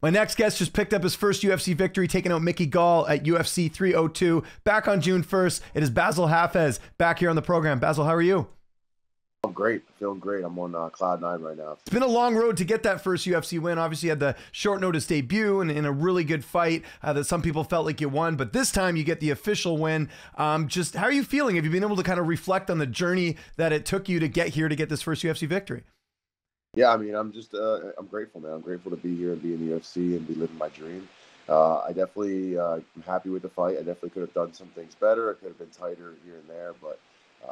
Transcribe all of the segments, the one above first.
My next guest just picked up his first UFC victory, taking out Mickey Gall at UFC 302. Back on June 1st, it is Bassil Hafez back here on the program. Bassil, how are you? I'm great. Feeling great. I'm on cloud nine right now. It's been a long road to get that first UFC win. Obviously, you had the short notice debut and in a really good fight that some people felt like you won. But this time you get the official win. Just how are you feeling? Have you been able to kind of reflect on the journey that it took you to get here to get this first UFC victory? Yeah, I mean, I'm grateful, man. I'm grateful to be here and be in the UFC and be living my dream. I definitely am happy with the fight. I definitely could have done some things better. I could have been tighter here and there, but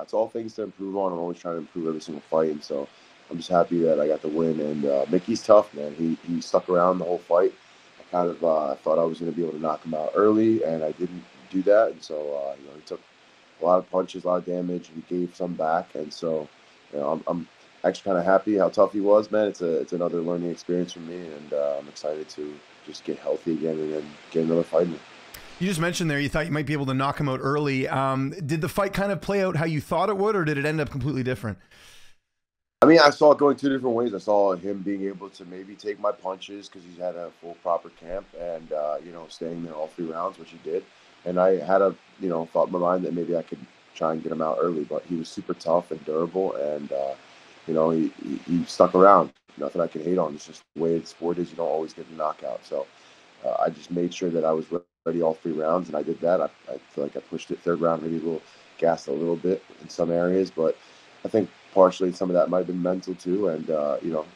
it's all things to improve on. I'm always trying to improve every single fight, and so I'm just happy that I got the win. And Mickey's tough, man. He stuck around the whole fight. I kind of thought I was going to be able to knock him out early, and I didn't do that. And so he took a lot of punches, a lot of damage, and he gave some back. And so I'm actually kind of happy how tough he was, man. It's another learning experience for me, and I'm excited to just get healthy again and then get another fight in. You just mentioned there you thought you might be able to knock him out early. Did the fight kind of play out how you thought it would, or did it end up completely different? I mean, I saw it going two different ways. I saw him being able to maybe take my punches because he's had a full proper camp and, staying there all 3 rounds, which he did. And I had a, thought in my mind that maybe I could try and get him out early, but he was super tough and durable and, he stuck around. Nothing I can hate on. It's just the way the sport is. You don't always get a knockout. So I just made sure that I was ready all 3 rounds, and I did that. I feel like I pushed it third round, maybe a little gassed a little bit in some areas, but I think partially some of that might have been mental too. And I'm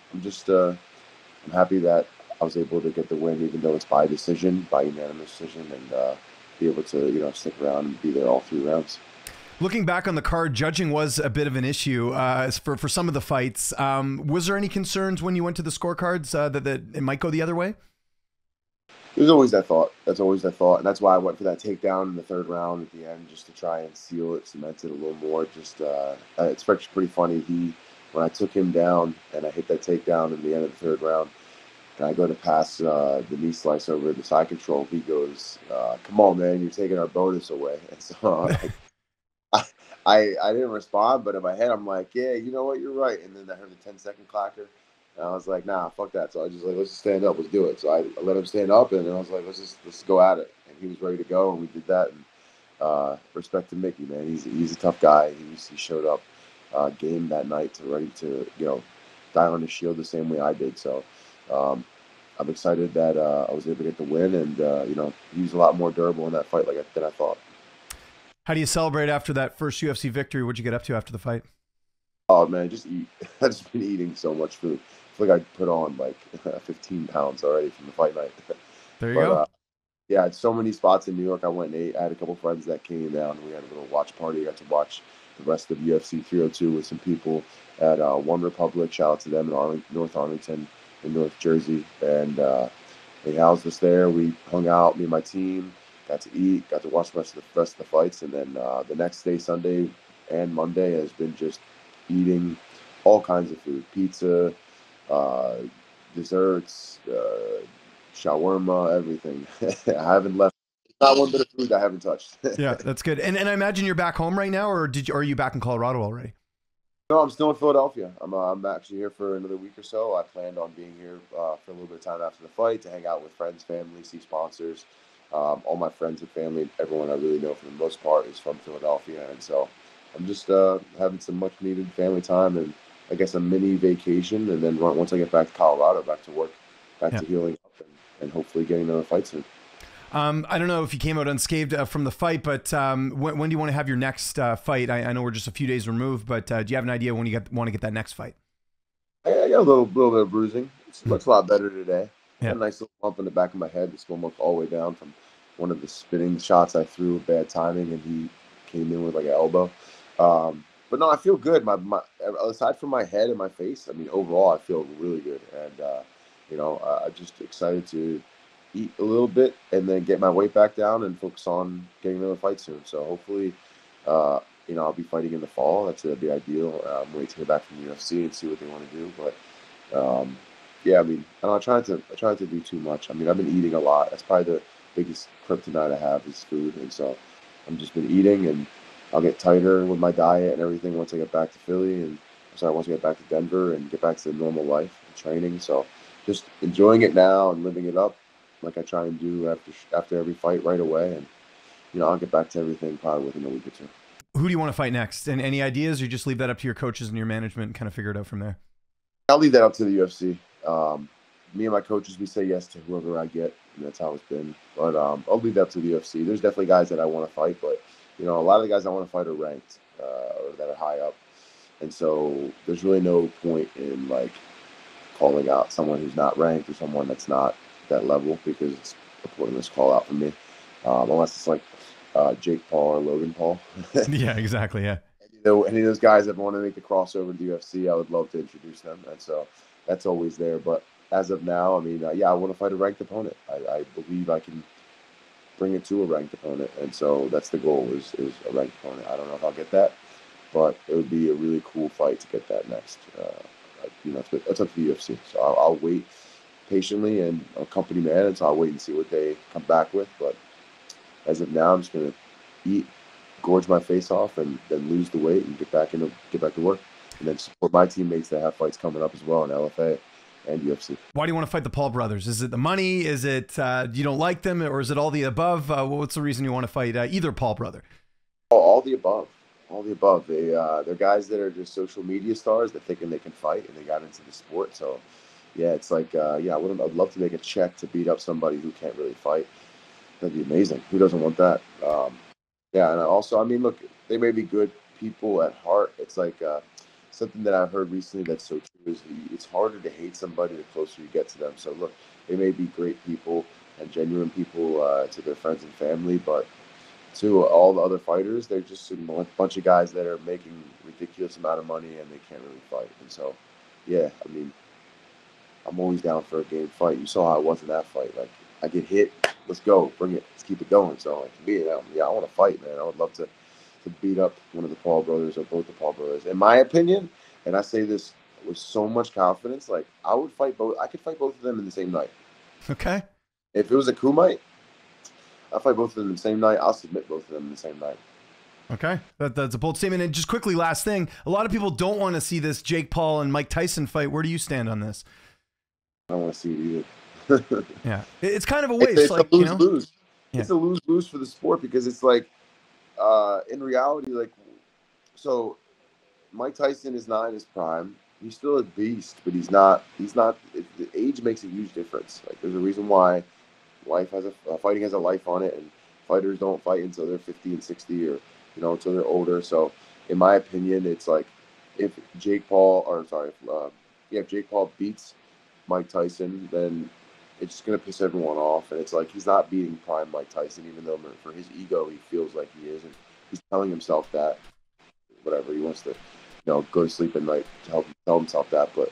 happy that I was able to get the win, even though it's by decision, by unanimous decision, and be able to stick around and be there all 3 rounds. Looking back on the card, judging was a bit of an issue for some of the fights. Was there any concerns when you went to the scorecards that it might go the other way? There's always that thought. That's always that thought. And that's why I went for that takedown in the 3rd round at the end, just to try and seal it, cement it a little more. Just it's actually pretty funny. When I took him down and I hit that takedown in the end of the 3rd round, and I go to pass the knee slice over the side control, he goes, "Come on, man, you're taking our bonus away." And so I didn't respond, but in my head I'm like, yeah, you know what, you're right. And then I heard the 10-second clacker, and I was like, nah, fuck that. So I just let's just stand up, let's do it. So I let him stand up, and then I was like, let's go at it. And he was ready to go, and we did that. And respect to Mickey, man. He's a tough guy. He showed up game that night ready to die on his shield the same way I did. So I'm excited that I was able to get the win, and he was a lot more durable in that fight than I thought. How do you celebrate after that first UFC victory? What'd you get up to after the fight? Oh man, just eat. I've just been eating so much food. I feel like I put on like 15 pounds already from the fight night. There you go. Yeah, I had so many spots in New York. I went and ate. I had a couple friends that came down. We had a little watch party. I got to watch the rest of UFC 302 with some people at One Republic. Shout out to them in North Arlington in North Jersey. And they housed us there. We hung out, me and my team. Got to eat, got to watch the rest of the fights, and then the next day, Sunday and Monday, has been just eating all kinds of food: pizza, desserts, shawarma, everything. I haven't left not one bit of food I haven't touched. Yeah, that's good. And I imagine you're back home right now, or are you back in Colorado already? No, I'm still in Philadelphia. I'm actually here for another week or so. I planned on being here for a little bit of time after the fight to hang out with friends, family, see sponsors. All my friends and family, everyone I really know for the most part is from Philadelphia. And so I'm just having some much needed family time and I guess a mini vacation. And then once I get back to Colorado, back to work, back to healing up and hopefully getting another fight soon. I don't know if you came out unscathed from the fight, but when do you want to have your next fight? I know we're just a few days removed, but do you have an idea when you want to get that next fight? I got a little bit of bruising. It looks a lot better today. Yeah. A nice little bump in the back of my head. It's almost all the way down from one of the spinning shots I threw with bad timing, and he came in with like an elbow. But no, I feel good. My aside from my head and my face, I mean, overall, I feel really good. And I'm just excited to eat a little bit and then get my weight back down and focus on getting another fight soon. So hopefully, I'll be fighting in the fall. That'd be ideal. I'm waiting to get back from the UFC and see what they want to do. But yeah, I mean, I try not to do too much. I mean, I've been eating a lot. That's probably the biggest kryptonite I have is food, and so I've just been eating, and I'll get tighter with my diet and everything once I get back to Philly, and once I get back to Denver and get back to the normal life and training. So just enjoying it now and living it up, like I try and do after every fight right away. And I'll get back to everything probably within a week or two. Who do you want to fight next? And any ideas, or you just leave that up to your coaches and your management and kind of figure it out from there? I'll leave that up to the UFC. Me and my coaches, we say yes to whoever I get, and that's how it's been. But I'll leave that up to the UFC. There's definitely guys that I want to fight, but a lot of the guys I want to fight are ranked or that are high up, and so there's really no point in like calling out someone who's not ranked or someone that's not that level, because it's a pointless call out for me, unless it's like Jake Paul or Logan Paul. Yeah, exactly. Yeah. Any of those guys that want to make the crossover to the UFC, I would love to introduce them, and so that's always there. But as of now, I mean, I want to fight a ranked opponent. I believe I can bring it to a ranked opponent, and so that's the goal is a ranked opponent. I don't know if I'll get that, but it would be a really cool fight to get that next. It's up to the UFC, so I'll wait patiently and a company man, and so I'll wait and see what they come back with. But as of now, I'm just gonna eat, gorge my face off, and then lose the weight and get back to work, and then support my teammates that have fights coming up as well in LFA and UFC. Why do you want to fight the Paul brothers? Is it the money? Is it you don't like them, or is it all the above? What's the reason you want to fight either Paul brother? All the above. All the above. They're guys that are just social media stars that thinking they can fight, and they got into the sport. So yeah, it's like I'd love to make a check to beat up somebody who can't really fight. That'd be amazing. Who doesn't want that? Yeah, and also, I mean, look, they may be good people at heart. It's like something that I've heard recently that's so true is it's harder to hate somebody the closer you get to them. So look, they may be great people and genuine people to their friends and family, but to all the other fighters, they're just a bunch of guys that are making ridiculous amount of money and they can't really fight. And so, yeah, I mean, I'm always down for a game fight. You saw how I was in that fight. Like, I get hit, let's go, bring it, let's keep it going. So, like, I want to fight, man. I would love to beat up one of the Paul brothers or both the Paul brothers. In my opinion, and I say this with so much confidence, like, I could fight both of them in the same night. Okay. If it was a kumite, I'll fight both of them in the same night. I'll submit both of them in the same night. Okay, that's a bold statement. And just quickly, last thing, a lot of people don't want to see this Jake Paul and Mike Tyson fight. Where do you stand on this? I don't want to see it either. Yeah, it's kind of a waste. It's like, a lose-lose. Yeah. It's a lose-lose for the sport, because it's like, in reality, like, so Mike Tyson is not in his prime. He's still a beast, but he's not. The age makes a huge difference. Like, there's a reason why fighting has a life on it, and fighters don't fight until they're 50 and 60, or until they're older. So in my opinion, it's like if Jake Paul beats Mike Tyson, then it's just gonna piss everyone off, and it's like he's not beating prime Mike Tyson, even though for his ego he feels like he is, and he's telling himself that whatever he wants to go to sleep at night to tell himself that, but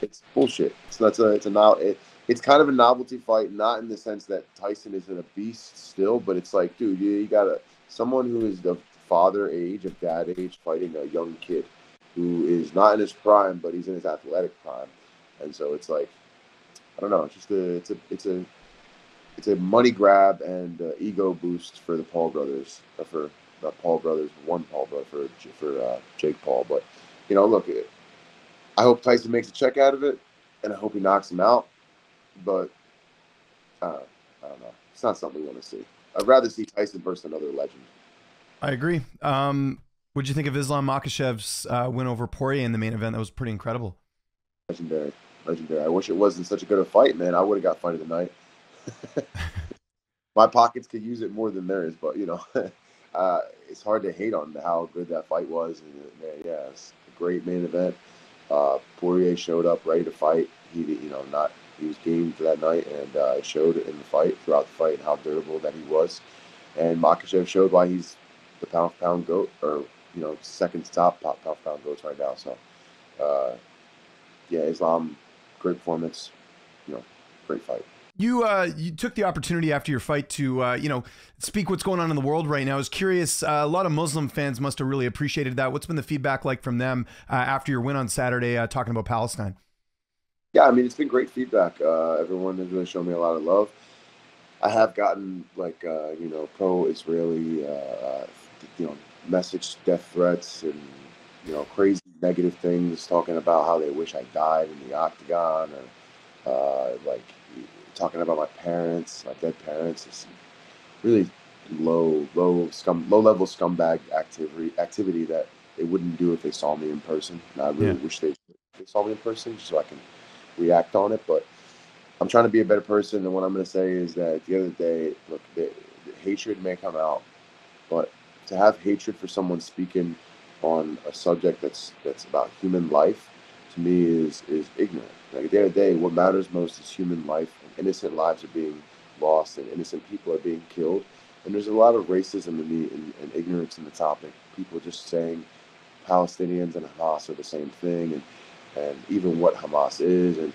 it's bullshit. It's kind of a novelty fight, not in the sense that Tyson isn't a beast still, but it's like, dude, you got someone who is the father age, of dad age, fighting a young kid who is not in his prime, but he's in his athletic prime. And so it's like, I don't know, it's a money grab and ego boost for the Paul brothers, for not Paul brothers, one Paul brother, for Jake Paul. But, look, I hope Tyson makes a check out of it, and I hope he knocks him out. But I don't know. It's not something we want to see. I'd rather see Tyson versus another legend. I agree. What'd you think of Islam Makhachev's win over Poirier in the main event? That was pretty incredible. Legendary. I wish it wasn't such a good a fight, man. I would have got fight of the night. My pockets could use it more than theirs, but it's hard to hate on how good that fight was. And it's a great main event. Poirier showed up ready to fight. He was game for that night, and it showed in the fight, throughout the fight, how durable that he was. And Makhachev showed why he's the pound-for-pound GOAT, or second top pound-for-pound GOATs right now. So, Islam, great performance, great fight. You took the opportunity after your fight to speak what's going on in the world right now. I was curious. A lot of Muslim fans must have really appreciated that. What's been the feedback like from them after your win on Saturday, talking about Palestine? Yeah, I mean, it's been great feedback. Everyone has really shown me a lot of love. I have gotten pro-Israeli, message death threats and crazy negative things, talking about how they wish I died in the octagon, or like talking about my parents, my dead parents, is really low level scumbag activity that they wouldn't do if they saw me in person. And I really Yeah. wish they saw me in person just so I can react on it. But I'm trying to be a better person, and what I'm going to say is that at the end of the day, look, the hatred may come out, but to have hatred for someone speaking on a subject that's about human life, to me is ignorant. Like at the end of the day, what matters most is human life, and innocent lives are being lost, and innocent people are being killed. And there's a lot of racism and ignorance in the topic. People just saying Palestinians and Hamas are the same thing, and even what Hamas is, and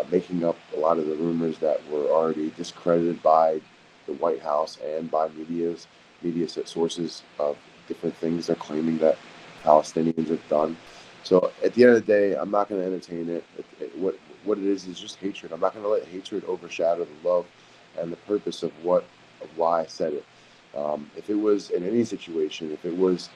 making up a lot of the rumors that were already discredited by the White House and by media sources of different things they're claiming that Palestinians have done. So at the end of the day, I'm not going to entertain it. What it is just hatred. I'm not going to let hatred overshadow the love and the purpose of why I said it. If it was in any situation, if it was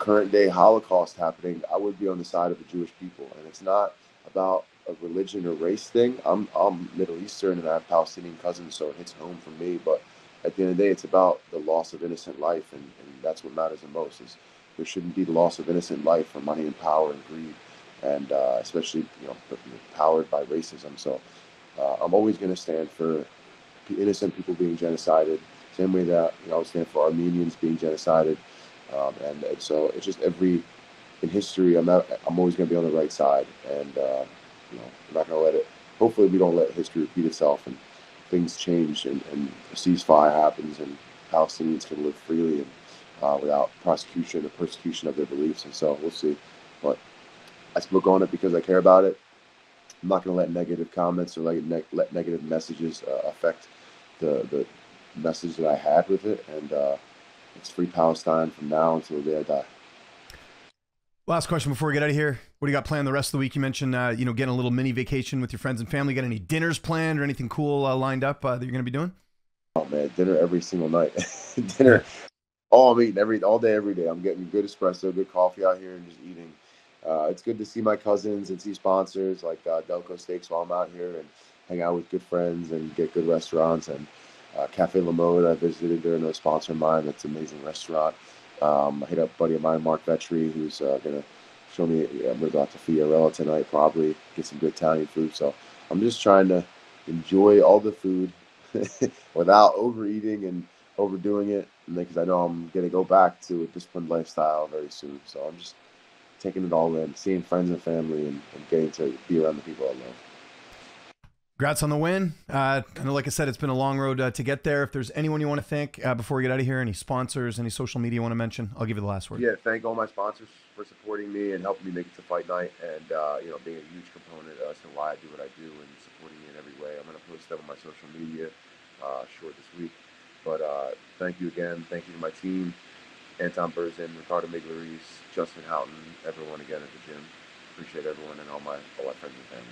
current day Holocaust happening, I would be on the side of the Jewish people. And it's not about a religion or race thing. I'm Middle Eastern and I have Palestinian cousins, so it hits home for me. But at the end of the day, it's about the loss of innocent life, and that's what matters the most. Is there shouldn't be the loss of innocent life for money and power and greed, and especially powered by racism. So I'm always going to stand for innocent people being genocided, same way that I would stand for Armenians being genocided. And so it's just in history, I'm always going to be on the right side, and I'm not going to let it. Hopefully, we don't let history repeat itself, and things change, and a ceasefire happens, and Palestinians can live freely and without prosecution or persecution of their beliefs. And so we'll see. But I spoke on it because I care about it. I'm not going to let negative comments or let negative messages affect the message that I had with it, and it's free Palestine from now until the day I die. Last question before we get out of here. What do you got planned the rest of the week? You mentioned, getting a little mini vacation with your friends and family. Got any dinners planned or anything cool lined up that you're going to be doing? Oh man, dinner every single night. Dinner. Oh, I'm eating all day, every day. I'm getting good espresso, good coffee out here, and just eating. It's good to see my cousins and see sponsors like Delco Steaks while I'm out here, and hang out with good friends and get good restaurants. And Cafe La Mode, I visited. They're another sponsor of mine. That's an amazing restaurant. I hit up a buddy of mine, Mark Vetri, who's going to show me. I'm going to go out to Fiorella tonight, probably get some good Italian food. So I'm just trying to enjoy all the food without overeating and overdoing it, because I know I'm going to go back to a disciplined lifestyle very soon. So I'm just taking it all in, seeing friends and family, and getting to be around the people I love. Congrats on the win. I know, like I said, it's been a long road to get there. If there's anyone you want to thank before we get out of here, any sponsors, any social media you want to mention, I'll give you the last word. Yeah, thank all my sponsors for supporting me and helping me make it to fight night, and being a huge component as to why I do what I do and supporting me in every way. I'm going to post them on my social media short this week. But thank you again. Thank you to my team, Anton Berzin, Ricardo Miglaris, Justin Houghton, everyone again at the gym. Appreciate everyone and all my friends and family.